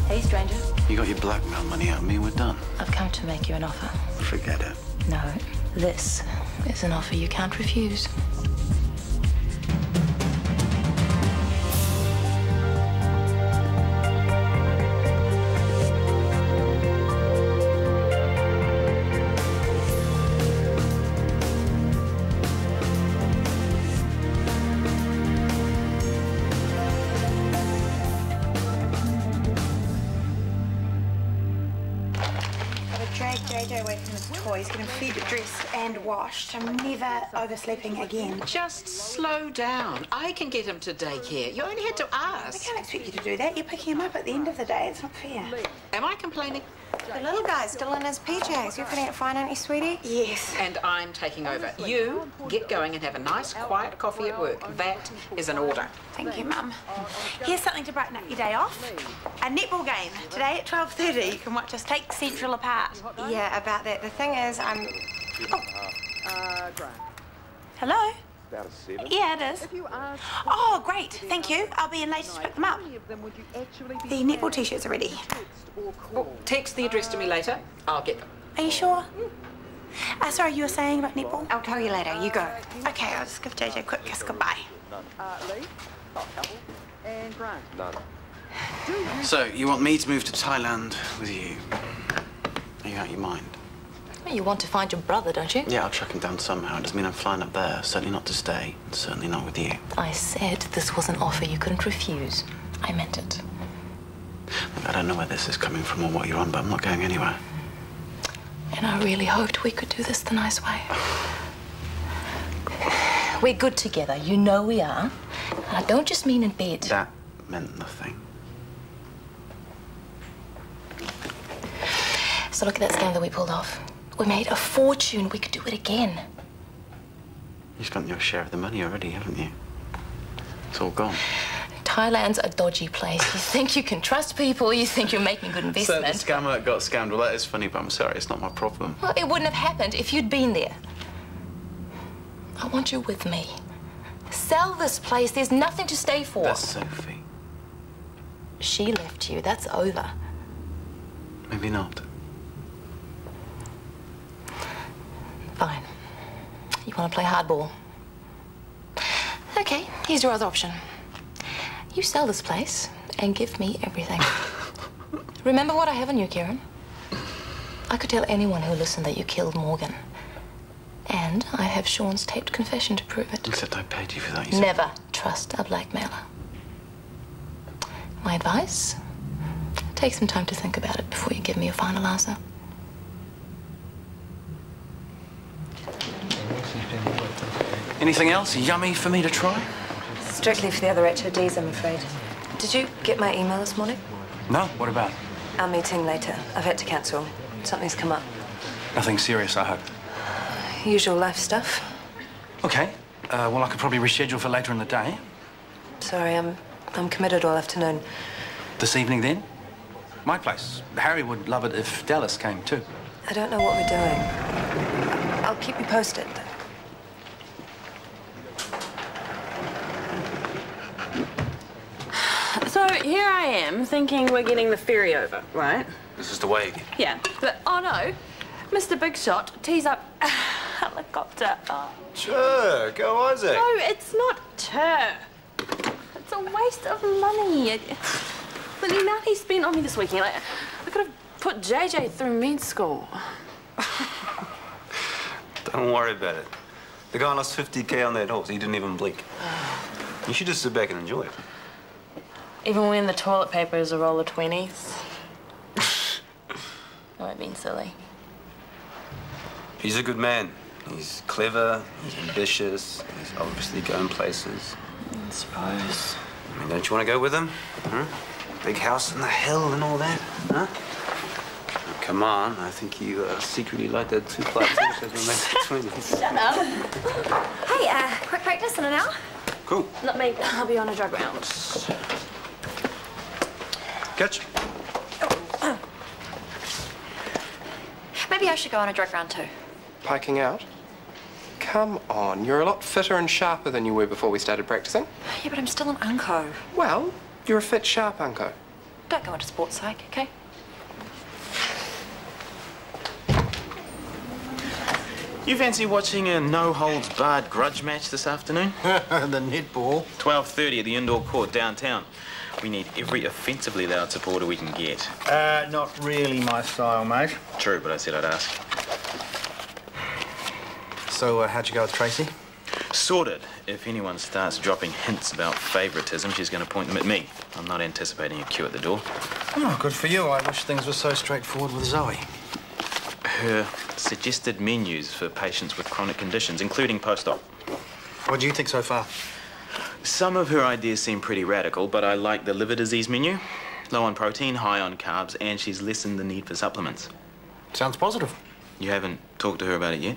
Hey, stranger. You got your blackmail money out of me and we're done. I've come to make you an offer. Forget it. No, this is an offer you can't refuse. Drag JJ away from his toys, get him fed, dressed and washed. I'm never oversleeping again. Just slow down. I can get him to daycare. You only had to I ask. can't expect you to do that. You're picking him up at the end of the day. It's not fair. Am I complaining? The little guy's still in his PJs. You're putting it fine, aren't you, sweetie? Yes. And I'm taking over. You get going and have a nice, quiet coffee at work. That is an order. Thank you, Mum. Here's something to brighten up your day off. A netball game today at 12:30. You can watch us take Central apart. Yeah, about that. The thing is, I'm... Oh. Hello? About a 7. Yeah, it is. Oh, great. Thank you. I'll be in later to pick them up. The netball t-shirts are ready. Well, text the address to me later. I'll get them. Are you sure? Sorry, you were saying about netball? I'll tell you later. You go. Okay, I'll just give JJ a quick kiss goodbye. None. So, you want me to move to Thailand with you? Are you out of your mind? Well, you want to find your brother, don't you? Yeah, I'll track him down somehow. It doesn't mean I'm flying up there. Certainly not to stay. And certainly not with you. I said this was an offer you couldn't refuse. I meant it. Look, I don't know where this is coming from or what you're on, but I'm not going anywhere. And I really hoped we could do this the nice way. We're good together. You know we are. And I don't just mean in bed. That meant nothing. So look at that scam that we pulled off. We made a fortune. We could do it again. You spent your share of the money already, haven't you? It's all gone. Thailand's a dodgy place. You think you can trust people. You think you're making good investment. So the scammer got scammed. Well, that is funny, but I'm sorry. It's not my problem. Well, it wouldn't have happened if you'd been there. I want you with me. Sell this place. There's nothing to stay for. That's Sophie. She left you. That's over. Maybe not. Fine. You want to play hardball? Okay, here's your other option. You sell this place and give me everything. Remember what I have on you, Kieran? I could tell anyone who listened that you killed Morgan. And I have Sean's taped confession to prove it. Except I paid you for that, you said. Never trust a blackmailer. My advice? Take some time to think about it before you give me a final answer. Anything else yummy for me to try? Strictly for the other HODs, I'm afraid. Did you get my email this morning? No, what about? Our meeting later. I've had to cancel. Something's come up. Nothing serious, I hope. Usual life stuff. Okay. Well, I could probably reschedule for later in the day. Sorry, I'm committed all afternoon. This evening, then? My place. Harry would love it if Dallas came, too. I don't know what we're doing. I'll keep you posted. So here I am, thinking we're getting the ferry over, right? This is the way. Yeah, but oh no, Mr. Big Shot tees up a helicopter. Oh. Sure, go Isaac. No, it's not tur. It's a waste of money. The amount he spent on me this weekend, I could have put JJ through med school. Don't worry about it. The guy lost 50K on that horse. He didn't even blink. You should just sit back and enjoy it. Even when the toilet paper is a roll of 20s. No, I mean silly. He's a good man. He's clever, he's ambitious, he's obviously going places. I suppose. I mean, don't you want to go with him? Huh? Big house in the hill and all that, huh? Oh, come on, I think you secretly like that 2 flat t-shirt that makes the 20s. Shut up. Hey, quick practice in an hour? Cool. Not me. I'll be on a drug round. Catch. Maybe I should go on a drug round too. Piking out? Come on, you're a lot fitter and sharper than you were before we started practicing. Yeah, but I'm still an unco. Well, you're a fit, sharp unco. Don't go into sports psych, okay? You fancy watching a no-holds-barred grudge match this afternoon? The netball. 12:30 at the indoor court downtown. We need every offensively loud supporter we can get. Not really my style, mate. True, but I said I'd ask. So, how'd you go with Tracy? Sorted. If anyone starts dropping hints about favouritism, she's going to point them at me. I'm not anticipating a queue at the door. Oh, good for you. I wish things were so straightforward with Zoe. Her suggested menus for patients with chronic conditions, including post-op. What do you think so far? Some of her ideas seem pretty radical, but I like the liver disease menu. Low on protein, high on carbs, and she's lessened the need for supplements. Sounds positive. You haven't talked to her about it yet?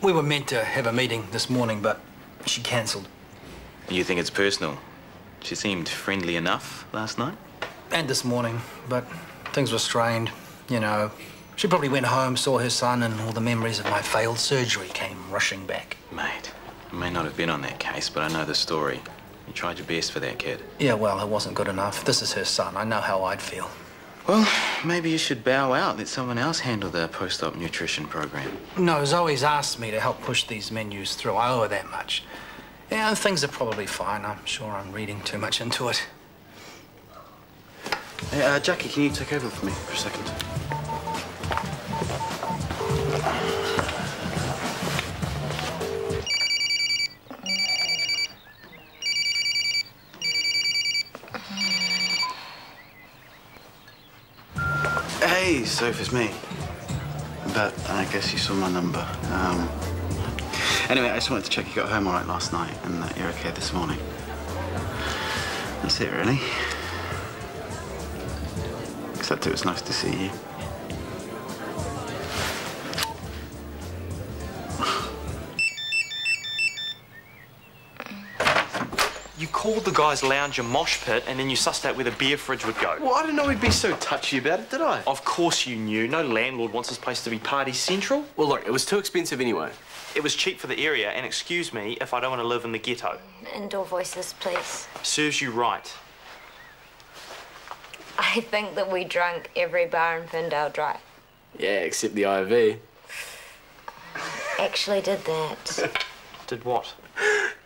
We were meant to have a meeting this morning, but she cancelled. You think it's personal? She seemed friendly enough last night? And this morning, but things were strained, you know. She probably went home, saw her son, and all the memories of my failed surgery came rushing back. Mate, I may not have been on that case, but I know the story. You tried your best for that kid. Yeah, well, it wasn't good enough. This is her son. I know how I'd feel. Well, maybe you should bow out. Let someone else handle the post-op nutrition program. No, Zoe's asked me to help push these menus through. I owe her that much. Yeah, things are probably fine. I'm sure I'm reading too much into it. Hey, Jackie, can you take over for me for a second? Hey, Soph, it's me. But I guess you saw my number. Anyway, I just wanted to check you got home all right last night and that you're okay this morning. That's it, really. Except it was nice to see you. You called the guy's lounge a mosh pit and then you sussed out where the beer fridge would go. Well, I didn't know he'd be so touchy about it, did I? Of course you knew. No landlord wants this place to be party central. Well, look, it was too expensive anyway. It was cheap for the area, and excuse me if I don't want to live in the ghetto. Indoor voices, please. Serves you right. I think that we drank every bar in Findale dry. Yeah, except the IV. Actually did that. Did what?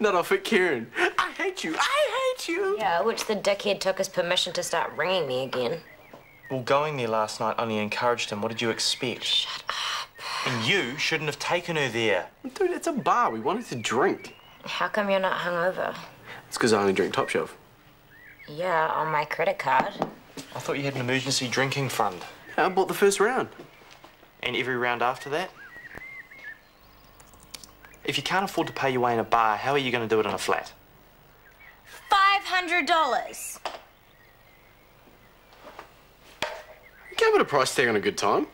Not off at Kieran. I hate you. I hate you. Yeah, which the dickhead took his permission to start ringing me again. Well, going there last night only encouraged him. What did you expect? Shut up. And you shouldn't have taken her there. Dude, it's a bar. We wanted to drink. How come you're not hungover? It's because I only drink top shelf. Yeah, on my credit card. I thought you had an emergency drinking fund. I bought the first round. And every round after that? If you can't afford to pay your way in a bar, how are you going to do it in a flat? $500. You can't put a price tag on a good time.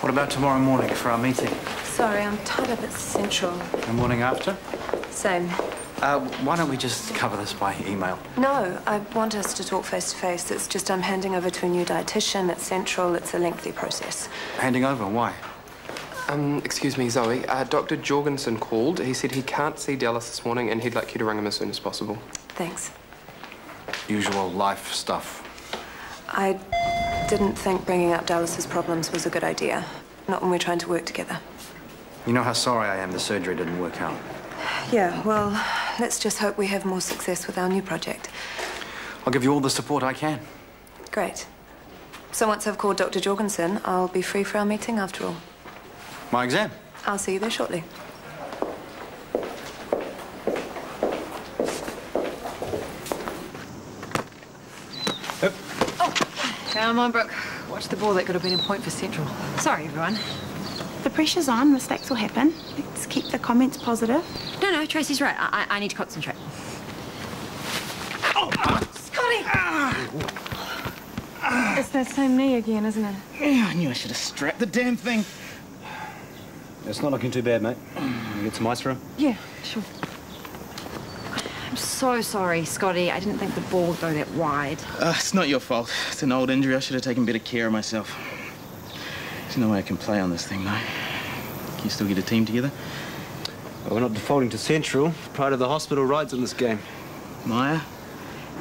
What about tomorrow morning for our meeting? Sorry, I'm tied up at Central. The morning after? Same. Why don't we just cover this by email? No, I want us to talk face to face. It's just I'm handing over to a new dietitian at Central. It's a lengthy process. Handing over? Why? Excuse me, Zoe. Dr. Jorgensen called. He said he can't see Dallas this morning and he'd like you to ring him as soon as possible. Thanks. Usual life stuff. I didn't think bringing up Dallas's problems was a good idea. Not when we're trying to work together. You know how sorry I am the surgery didn't work out. Yeah, well, let's just hope we have more success with our new project. I'll give you all the support I can. Great. So once I've called Dr. Jorgensen, I'll be free for our meeting after all. My exam? I'll see you there shortly. Come on, Brooke. Watch the ball. That could have been a point for Central. Sorry, everyone. The pressure's on. Mistakes will happen. Let's keep the comments positive. No, Tracy's right. I need to concentrate. Scotty! It's that same knee again, isn't it? Yeah, I knew I should have strapped the damn thing. It's not looking too bad, mate. You get some ice for him? Yeah, sure. I'm so sorry, Scotty. I didn't think the ball would go that wide. It's not your fault. It's an old injury. I should have taken better care of myself. There's no way I can play on this thing, though. Can you still get a team together? Well, we're not defaulting to Central. Pride of the hospital rides in this game. Maya?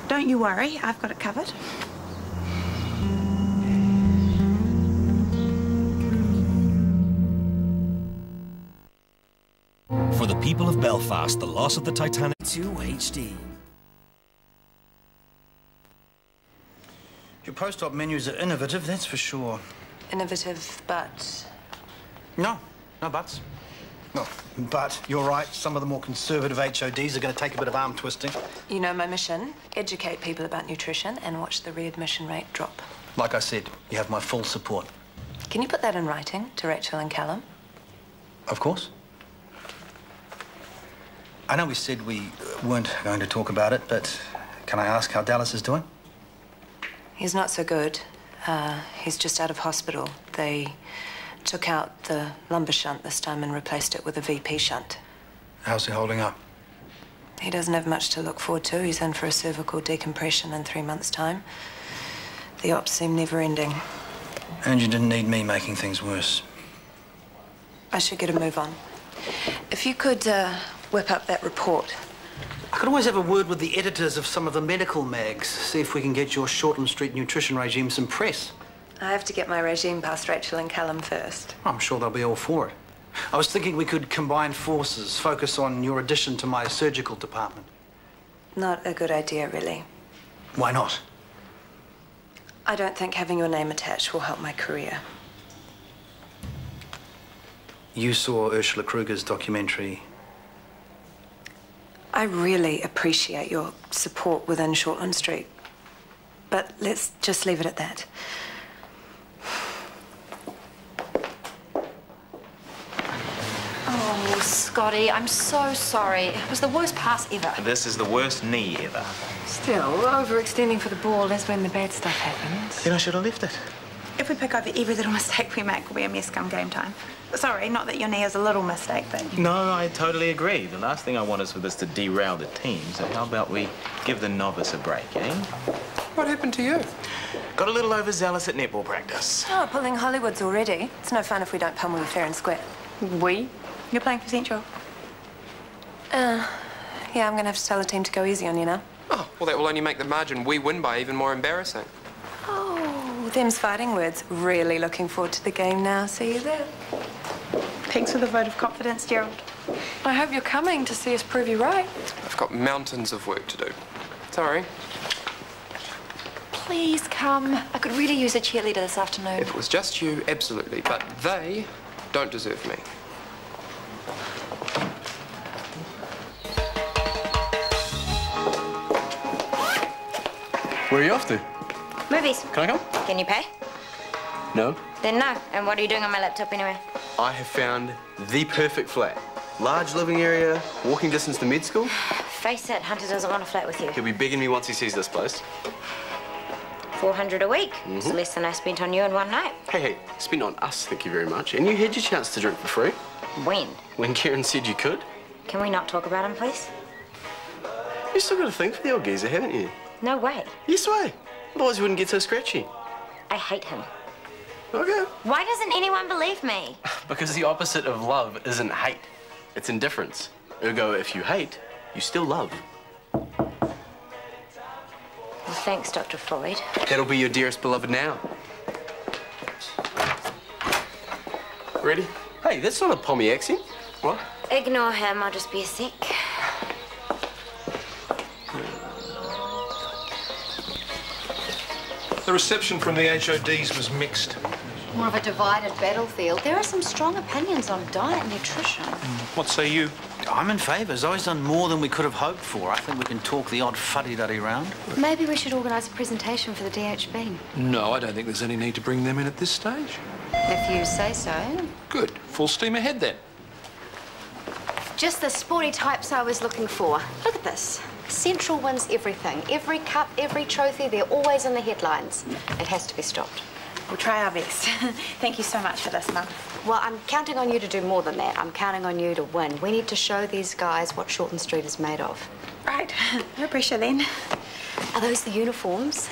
Don't you worry, I've got it covered. For the people of Belfast, the loss of the Titanic 2 HD. Your post-op menus are innovative, that's for sure. Innovative, but... No buts. No, but you're right. Some of the more conservative HODs are going to take a bit of arm twisting. You know my mission. Educate people about nutrition and watch the readmission rate drop. Like I said, you have my full support. Can you put that in writing to Rachel and Callum? Of course. I know we said we weren't going to talk about it, but can I ask how Dallas is doing? He's not so good. He's just out of hospital. They took out the lumbar shunt this time and replaced it with a VP shunt. How's he holding up? He doesn't have much to look forward to. He's in for a cervical decompression in 3 months' time. The ops seem never-ending. And you didn't need me making things worse. I should get a move on. If you could whip up that report. I could always have a word with the editors of some of the medical mags, see if we can get your Shortland Street nutrition regime some press. I have to get my regime past Rachel and Callum first. I'm sure they'll be all for it. I was thinking we could combine forces, focus on your addition to my surgical department. Not a good idea, really. Why not? I don't think having your name attached will help my career. You saw Ursula Kruger's documentary. I really appreciate your support within Shortland Street. But let's just leave it at that. Oh, Scotty, I'm so sorry. It was the worst pass ever. This is the worst knee ever. Still, overextending for the ball is when the bad stuff happens. Then I should have left it. If we pick over every little mistake we make, will be a mess come game time. Sorry, not that your knee is a little mistake, but... No, I totally agree. The last thing I want is for this to derail the team, so how about we give the novice a break, eh? What happened to you? Got a little overzealous at netball practice. Oh, pulling Hollywoods already. It's no fun if we don't pummel you fair and square. We? You're playing for Central? Yeah, I'm going to have to tell the team to go easy on you now. Oh, well, that will only make the margin we win by even more embarrassing. Oh, them's fighting words. Really looking forward to the game now. See you there. Thanks for the vote of confidence, Gerald. I hope you're coming to see us prove you right. I've got mountains of work to do. Sorry. Please come. I could really use a cheerleader this afternoon. If it was just you, absolutely. But they don't deserve me. Where are you off to? Movies. Can I come? Can you pay? No. Then no. And what are you doing on my laptop anyway? I have found the perfect flat. Large living area, walking distance to med school. Face it, Hunter doesn't want to flat with you. He'll be begging me once he sees this place. 400 a week. It's less than I spent on you in one night. Hey, spent on us, thank you very much. And you had your chance to drink for free. When? When Karen said you could. Can we not talk about him, please? You've still got a thing for the old geezer, haven't you? No way. Yes way. Otherwise you wouldn't get so scratchy. I hate him. Okay. Why doesn't anyone believe me? Because the opposite of love isn't hate. It's indifference. Ergo, if you hate, you still love. Well, thanks, Dr. Freud. That'll be your dearest beloved now. Ready? Hey, that's not a Pommy accent. What? Ignore him, I'll just be a sec. The reception from the HODs was mixed. More of a divided battlefield. There are some strong opinions on diet and nutrition. What say you? I'm in favour. Zoe's done more than we could have hoped for. I think we can talk the odd fuddy-duddy round. Maybe we should organise a presentation for the DHB. No, I don't think there's any need to bring them in at this stage. If you say so. Good. Full steam ahead then. Just the sporty types I was looking for. Look at this. Central wins everything. Every cup, every trophy, they're always in the headlines. It has to be stopped. We'll try our best. Thank you so much for this, Mum. Well, I'm counting on you to do more than that. I'm counting on you to win. We need to show these guys what Shortland Street is made of. Right. No pressure then. Are those the uniforms?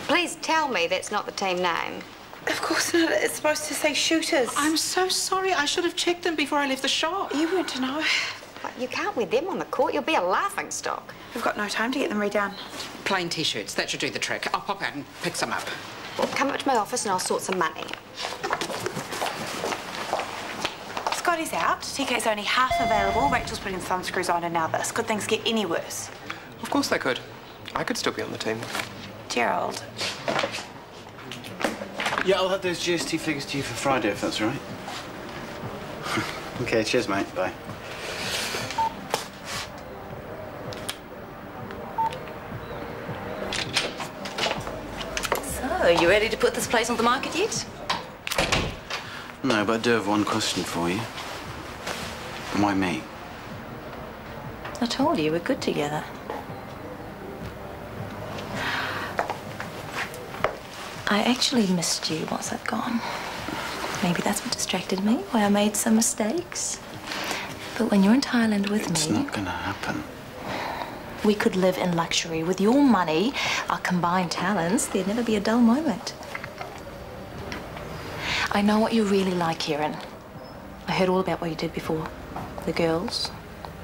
Please tell me that's not the team name. Of course not. It's supposed to say shooters. I'm so sorry. I should have checked them before I left the shop. You weren't to know. But you can't wear them on the court. You'll be a laughing stock. We've got no time to get them redone. Plain T-shirts. That should do the trick. I'll pop out and pick some up. Well, come up to my office and I'll sort some money. Scotty's out. TK's only half available. Rachel's putting thumb screws on, and now this. Could things get any worse? Of course they could. I could still be on the team. Gerald. Yeah, I'll have those GST figures to you for Friday, if that's all right. Okay, cheers, mate. Bye. So, you ready to put this place on the market yet? No, but I do have one question for you. Why me? I told you, we're good together. I actually missed you once I'd gone. Maybe that's what distracted me, why I made some mistakes. But when you're in Thailand with It's me... not gonna happen. We could live in luxury. With your money, our combined talents, there'd never be a dull moment. I know what you really like, Kieran. I heard all about what you did before. The girls,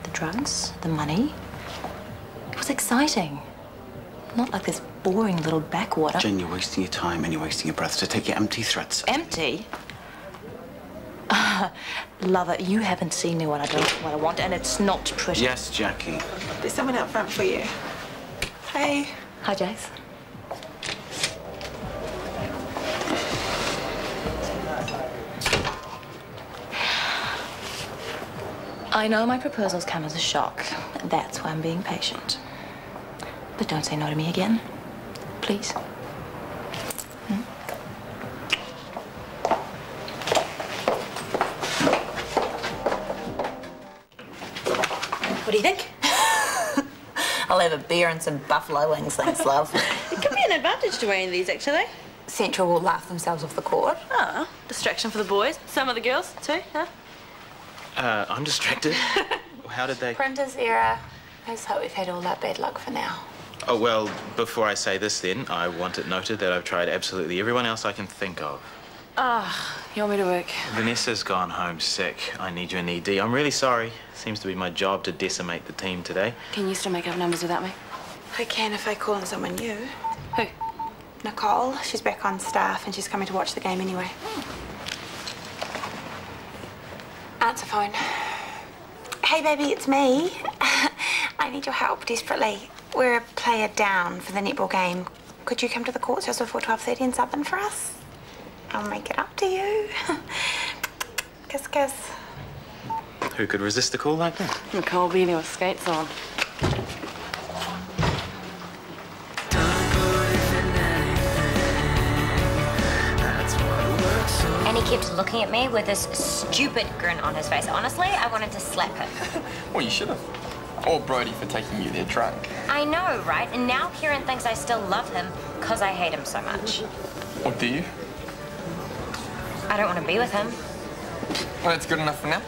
the drugs, the money. It was exciting. Not like this boring little backwater. Jen, you're wasting your time and you're wasting your breath, so take your empty threats. Empty? Lover, you haven't seen me when I don't what I want, and it's not pretty. Yes, Jackie. There's someone out front for you. Hey. Hi, Jace. I know my proposals come as a shock. That's why I'm being patient. But don't say no to me again. Please. What do you think? I'll have a beer and some buffalo wings, thanks, love. It could be an advantage to wearing these, actually. Central will laugh themselves off the court. Ah, distraction for the boys. Some of the girls, too, huh? I'm distracted. How did they... Printer's error. Let's hope we've had all that bad luck for now. Oh, well, before I say this then, I want it noted that I've tried absolutely everyone else I can think of. Ah, you want me to work? Vanessa's gone home sick. I need you in ED. I'm really sorry. Seems to be my job to decimate the team today. Can you still make up numbers without me? I can if I call in someone new. Who? Nicole. She's back on staff and she's coming to watch the game anyway. Answer phone. Hey, baby, it's me. I need your help desperately. We're a player down for the netball game. Could you come to the courts just before 12:30 and sub in for us? I'll make it up to you. Kiss, kiss. Who could resist a call like that? Nicole Beanie with skates on. And he kept looking at me with this stupid grin on his face. Honestly, I wanted to slap him. Well, you should have. Or Brody for taking you there drunk. I know, right? And now Kieran thinks I still love him because I hate him so much. Or do you? I don't want to be with him. Well, that's good enough for now.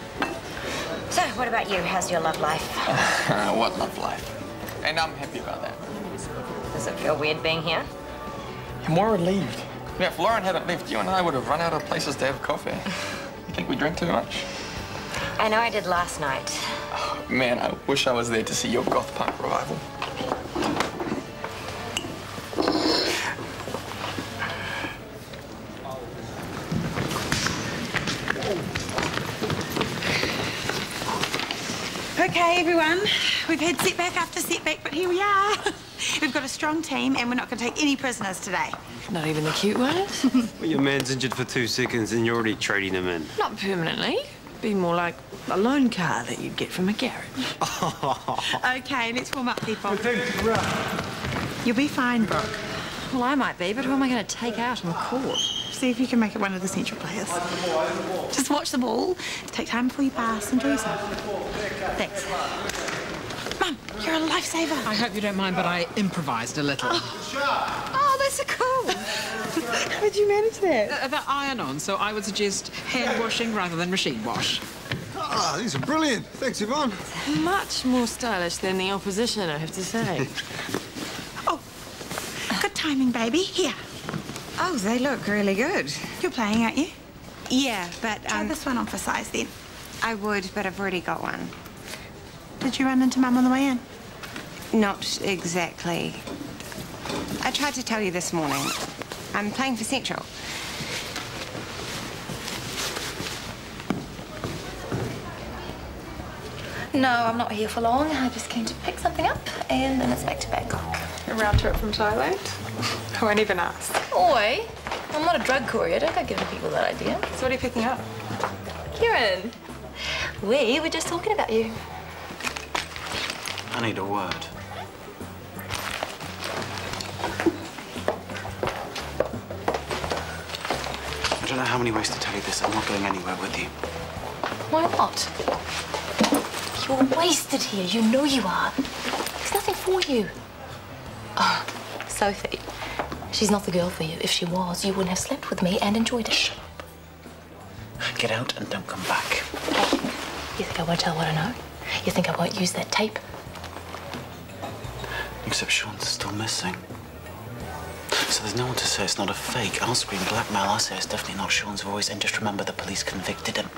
So, what about you? How's your love life? What love life? And I'm happy about that. Does it feel weird being here? I'm more relieved. Yeah, if Lauren hadn't left, you and I would have run out of places to have coffee. You think we drink too much? I know I did last night. Oh, man, I wish I was there to see your goth punk revival. Okay, everyone. We've had setback after setback, but here we are. We've got a strong team, and we're not going to take any prisoners today. Not even the cute ones? Well, your man's injured for 2 seconds and you're already trading him in. Not permanently. Be more like a loan car that you'd get from a garage. Okay, let's warm up, people. You'll be fine, Brooke. Well, I might be, but who am I going to take out on the court? See if you can make it one of the central players. Just watch the ball, take time before you pass, enjoy yourself. Thanks. Mum, you're a lifesaver. I hope you don't mind, but I improvised a little. Oh, that's so cool. How did you manage that? The iron-on, so I would suggest hand washing rather than machine wash. Ah, these are brilliant. Thanks, Yvonne. Much more stylish than the opposition, I have to say. Oh, good timing, baby. Here. Oh, they look really good. You're playing, aren't you? Yeah, but... Try this one on for size, then. I would, but I've already got one. Did you run into Mum on the way in? Not exactly. I tried to tell you this morning. I'm playing for Central. No, I'm not here for long. I just came to pick something up, and then it's back to Bangkok. A round trip from Thailand? I won't even ask. Oi, I'm not a drug courier. Don't go giving people that idea. So what are you picking up? Kieran, we were just talking about you. I need a word. I don't know how many ways to tell you this. I'm not going anywhere with you. Why not? You're wasted here. You know you are. There's nothing for you. Oh, Sophie. She's not the girl for you. If she was, you wouldn't have slept with me and enjoyed it. Shut up. Get out and don't come back. You think I won't tell what I know? You think I won't use that tape? Except Sean's still missing. So there's no one to say it's not a fake. I'll scream blackmail. I'll say it's definitely not Sean's voice. And just remember the police convicted him.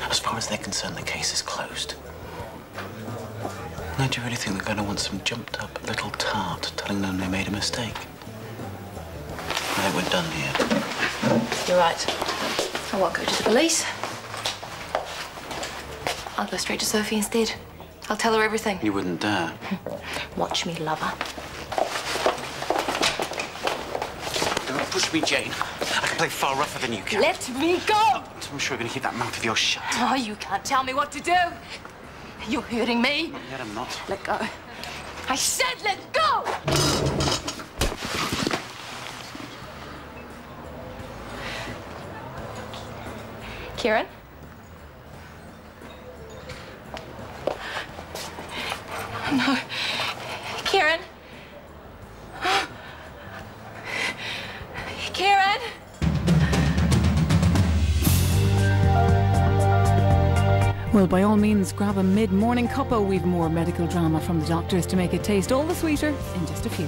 As far as they're concerned, the case is closed. Now, do you really think they're going to want some jumped-up little tart telling them they made a mistake? I think we're done here. You're right. I won't go to the police. I'll go straight to Sophie instead. I'll tell her everything. You wouldn't dare. Watch me, lover. Don't push me, Jane. I can play far rougher than you can. Let me go! I'm sure you're going to keep that mouth of yours shut. Oh, you can't tell me what to do. You're hurting me. Not yet, I'm not. Let go. I said let go! Kieran? No. Kieran? Kieran? Well, by all means, grab a mid-morning cuppa. We've more medical drama from the doctors to make it taste all the sweeter in just a few.